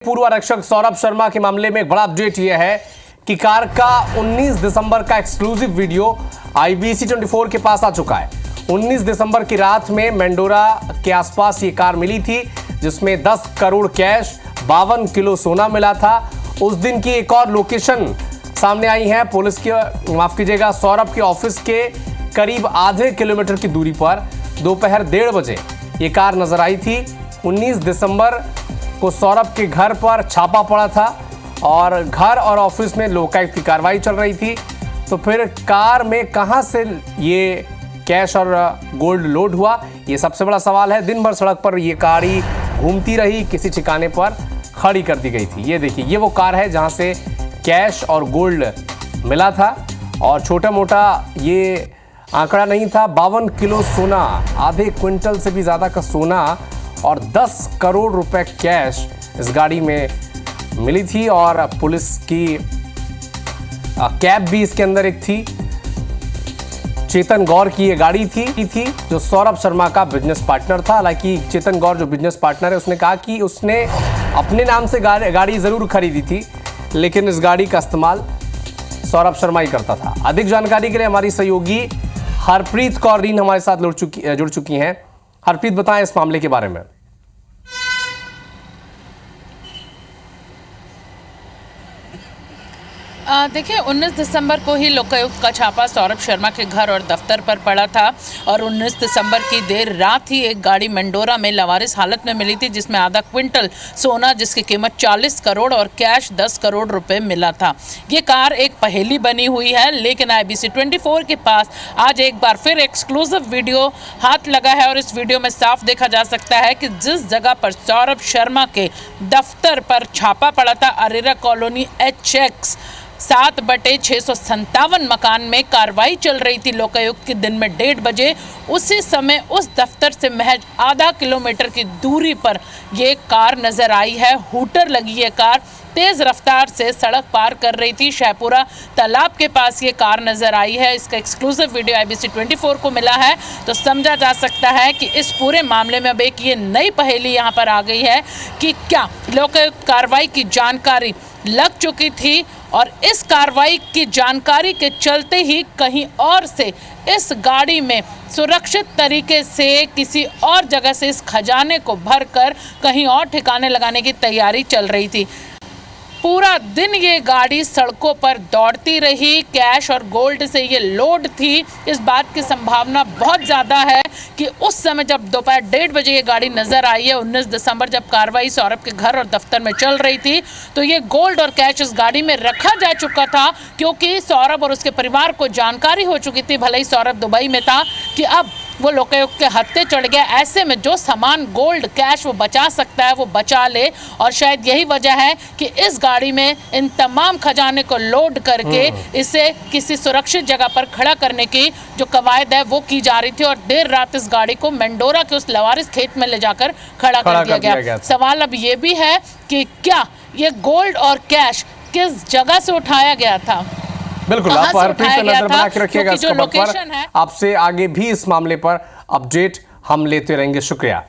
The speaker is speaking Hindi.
पूर्व आरक्षक सौरभ शर्मा के मामले में एक बड़ा अपडेट यह है कि कार का 19 दिसंबर का एक्सक्लूसिव वीडियो IBC 24 के पास आ चुका है। 19 दिसंबर की रात में मेंडोरा के आसपास ये कार मिली थी, जिसमें 10 करोड़ कैश, 52 किलो सोना मिला था। उस दिन की एक और लोकेशन सामने आई है। पुलिस की माफ कीजिएगा, सौरभ के ऑफिस के करीब आधे किलोमीटर की दूरी पर दोपहर 1:30 बजे ये कार नजर आई थी। 19 दिसंबर को सौरभ के घर पर छापा पड़ा था और घर और ऑफिस में लोकायुक्त की कार्रवाई चल रही थी। तो फिर कार में कहां से ये कैश और गोल्ड लोड हुआ, ये सबसे बड़ा सवाल है। दिन भर सड़क पर ये गाड़ी घूमती रही, किसी ठिकाने पर खड़ी कर दी गई थी। ये देखिए, ये वो कार है जहां से कैश और गोल्ड मिला था और छोटा मोटा ये आंकड़ा नहीं था। 52 किलो सोना, आधे क्विंटल से भी ज़्यादा का सोना और 10 करोड़ रुपए कैश इस गाड़ी में मिली थी। और पुलिस की कैब भी इसके अंदर एक थी। चेतन गौर की ये गाड़ी थी जो सौरभ शर्मा का बिजनेस पार्टनर था। हालांकि चेतन गौर जो बिजनेस पार्टनर है, उसने कहा कि उसने अपने नाम से गाड़ी जरूर खरीदी थी, लेकिन इस गाड़ी का इस्तेमाल सौरभ शर्मा ही करता था। अधिक जानकारी के लिए हमारी सहयोगी हरप्रीत कौर रीन हमारे साथ जुड़ चुकी हैं। हरप्रीत, बताएं इस मामले के बारे में। देखिए, 19 दिसंबर को ही लोकायुक्त का छापा सौरभ शर्मा के घर और दफ्तर पर पड़ा था और 19 दिसंबर की देर रात ही एक गाड़ी मेंडोरा में लवारिस हालत में मिली थी, जिसमें आधा क्विंटल सोना, जिसकी कीमत 40 करोड़ और कैश 10 करोड़ रुपए मिला था। ये कार एक पहेली बनी हुई है, लेकिन IBC 24 के पास आज एक बार फिर एक्सक्लूसिव वीडियो हाथ लगा है और इस वीडियो में साफ देखा जा सकता है कि जिस जगह पर सौरभ शर्मा के दफ्तर पर छापा पड़ा था, अरेरा कॉलोनी HX 7/657 मकान में कार्रवाई चल रही थी लोकायुक्त के दिन में 1:30 बजे। उसी समय उस दफ्तर से महज आधा किलोमीटर की दूरी पर ये कार नजर आई है। हूटर लगी ये कार तेज रफ्तार से सड़क पार कर रही थी। शाहपुरा तालाब के पास ये कार नजर आई है। इसका एक्सक्लूसिव वीडियो IBC 24 को मिला है, तो समझा जा सकता है कि इस पूरे मामले में अब एक ये नई पहेली यहाँ पर आ गई है कि क्या लोकायुक्त कार्रवाई की जानकारी लग चुकी थी और इस कार्रवाई की जानकारी के चलते ही कहीं और से इस गाड़ी में सुरक्षित तरीके से किसी और जगह से इस खजाने को भरकर कहीं और ठिकाने लगाने की तैयारी चल रही थी। पूरा दिन ये गाड़ी सड़कों पर दौड़ती रही, कैश और गोल्ड से ये लोड थी। इस बात की संभावना बहुत ज़्यादा है कि उस समय जब दोपहर 1:30 बजे ये गाड़ी नज़र आई है, 19 दिसंबर, जब कार्रवाई सौरभ के घर और दफ्तर में चल रही थी, तो ये गोल्ड और कैश इस गाड़ी में रखा जा चुका था, क्योंकि सौरभ और उसके परिवार को जानकारी हो चुकी थी, भले ही सौरभ दुबई में था, कि अब वो लोकायुक्त के हत्थे चढ़ गया। ऐसे में जो सामान गोल्ड कैश वो बचा सकता है वो बचा ले, और शायद यही वजह है कि इस गाड़ी में इन तमाम खजाने को लोड करके इसे किसी सुरक्षित जगह पर खड़ा करने की जो कवायद है वो की जा रही थी। और देर रात इस गाड़ी को मेंडोरा के उस लवारिस खेत में ले जाकर खड़ा कर दिया गया। सवाल अब ये भी है कि क्या ये गोल्ड और कैश किस जगह से उठाया गया था। बिल्कुल, आप हरप्रीत पे नजर बना के रखिएगा इस खबर पर। आपसे आगे भी इस मामले पर अपडेट हम लेते रहेंगे। शुक्रिया।